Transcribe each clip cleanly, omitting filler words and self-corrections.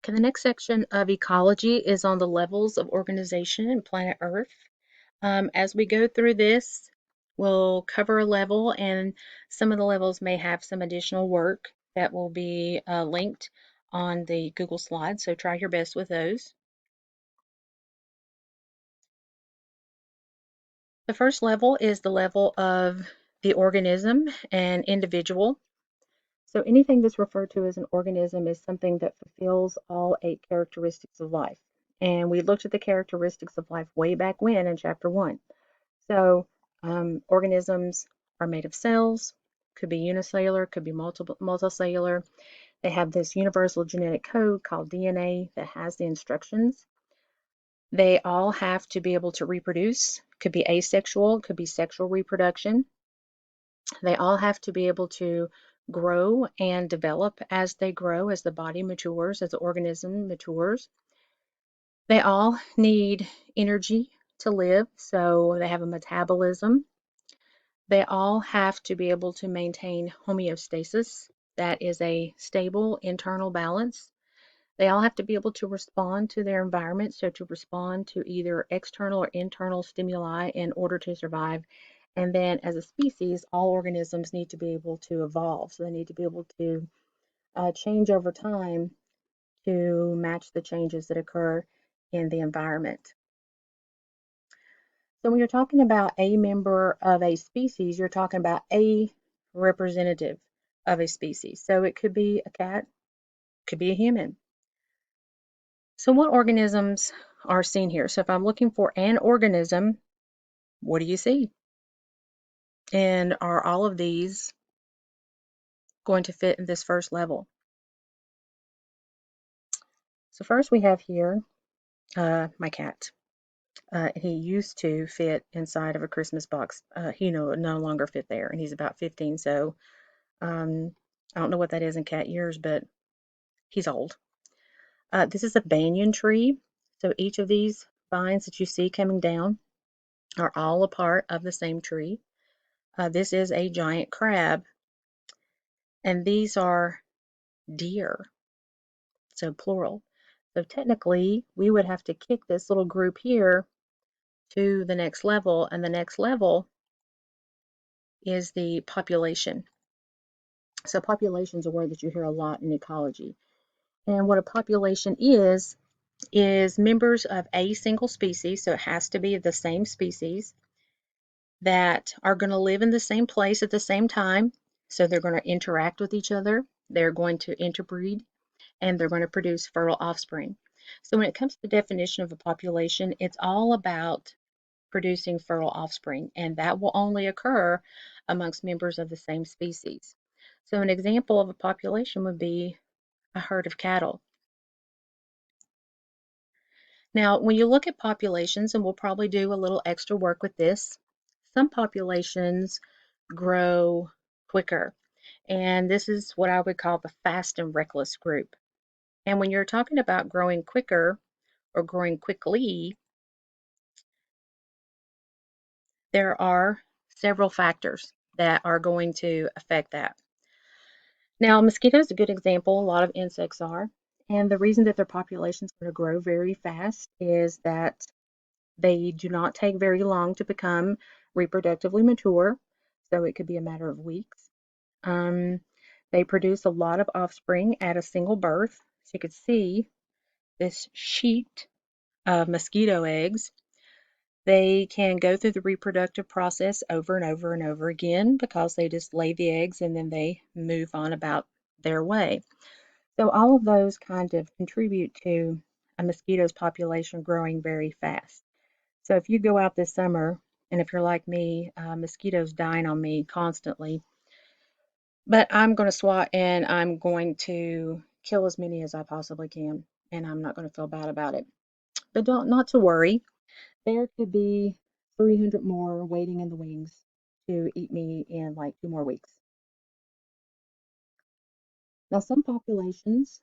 Okay, the next section of ecology is on the levels of organization in planet Earth. As we go through this, we'll cover a level, and some of the levels may have some additional work that will be linked on the Google Slides, so try your best with those. The first level is the level of the organism and individual. So anything that's referred to as an organism is something that fulfills all 8 characteristics of life. And we looked at the characteristics of life way back when in chapter 1. So organisms are made of cells, could be unicellular, could be multicellular. They have this universal genetic code called DNA that has the instructions. They all have to be able to reproduce, could be asexual, could be sexual reproduction. They all have to be able to grow and develop as they grow, as the body matures, as the organism matures. They all need energy to live, so they have a metabolism. They all have to be able to maintain homeostasis, that is a stable internal balance. They all have to be able to respond to their environment, so to respond to either external or internal stimuli in order to survive. And then as a species, all organisms need to be able to evolve. So they need to be able to change over time to match the changes that occur in the environment. So when you're talking about a member of a species, you're talking about a representative of a species. So it could be a cat, could be a human. So what organisms are seen here? So if I'm looking for an organism, what do you see? And are all of these going to fit in this first level? So first we have here my cat. He used to fit inside of a Christmas box. He no longer fit there, and he's about 15. So I don't know what that is in cat years, but he's old. This is a banyan tree. So each of these vines that you see coming down are all a part of the same tree. This is a giant crab, and these are deer, so plural. So technically, we would have to kick this little group here to the next level, and the next level is the population. So population is a word that you hear a lot in ecology. And what a population is members of a single species, so it has to be the same species, that are going to live in the same place at the same time. So they're going to interact with each other, they're going to interbreed, and they're going to produce fertile offspring. So when it comes to the definition of a population, it's all about producing fertile offspring, and that will only occur amongst members of the same species. So an example of a population would be a herd of cattle. Now, when you look at populations, and we'll probably do a little extra work with this, some populations grow quicker, and this is what I would call the fast and reckless group. And when you're talking about growing quicker or growing quickly, there are several factors that are going to affect that. Now, mosquitoes is a good example. A lot of insects are. And the reason that their population is going to grow very fast is that they do not take very long to become reproductively mature. So it could be a matter of weeks. They produce a lot of offspring at a single birth. So you could see this sheet of mosquito eggs. They can go through the reproductive process over and over and over again because they just lay the eggs and then they move on about their way. So all of those kind of contribute to a mosquito's population growing very fast. So if you go out this summer, and if you're like me, mosquitoes dying on me constantly, but I'm going to swat and I'm going to kill as many as I possibly can, and I'm not going to feel bad about it. But not to worry. There could be 300 more waiting in the wings to eat me in like 2 more weeks. Now, some populations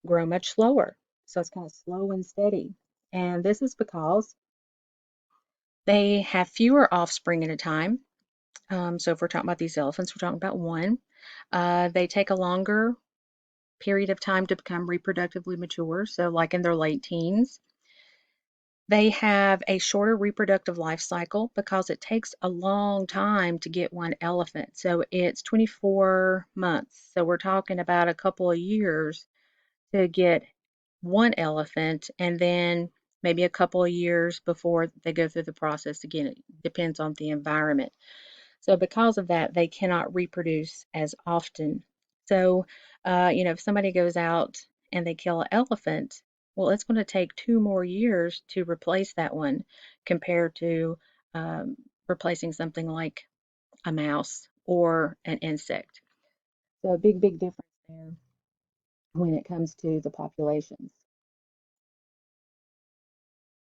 grow much slower, so it's kind of slow and steady. And this is because they have fewer offspring at a time. So if we're talking about these elephants, we're talking about one. They take a longer period of time to become reproductively mature, so like in their late teens. They have a shorter reproductive life cycle because it takes a long time to get one elephant. So it's 24 months. So we're talking about a couple of years to get one elephant, and then maybe a couple of years before they go through the process again. It depends on the environment. So because of that, they cannot reproduce as often. So, if somebody goes out and they kill an elephant, well, it's going to take 2 more years to replace that one compared to replacing something like a mouse or an insect. So a big, big difference there when it comes to the populations.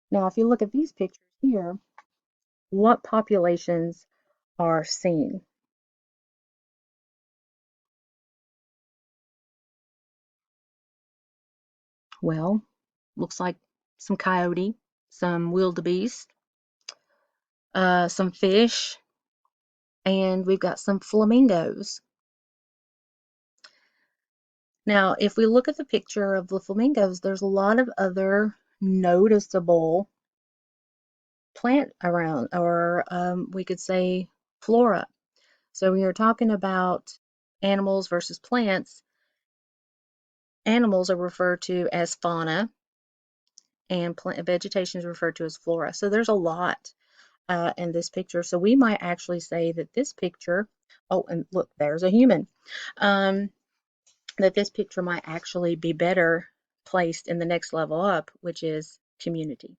Now, if you look at these pictures here, what populations are seen? Well, looks like some coyote, some wildebeest, some fish, and we've got some flamingos. Now, if we look at the picture of the flamingos, there's a lot of other noticeable plant around, or we could say flora. So when you're talking about animals versus plants, animals are referred to as fauna, and plant vegetation is referred to as flora. So there's a lot in this picture. So we might actually say that this picture, oh, and look, there's a human, um, that this picture might actually be better placed in the next level up, which is community.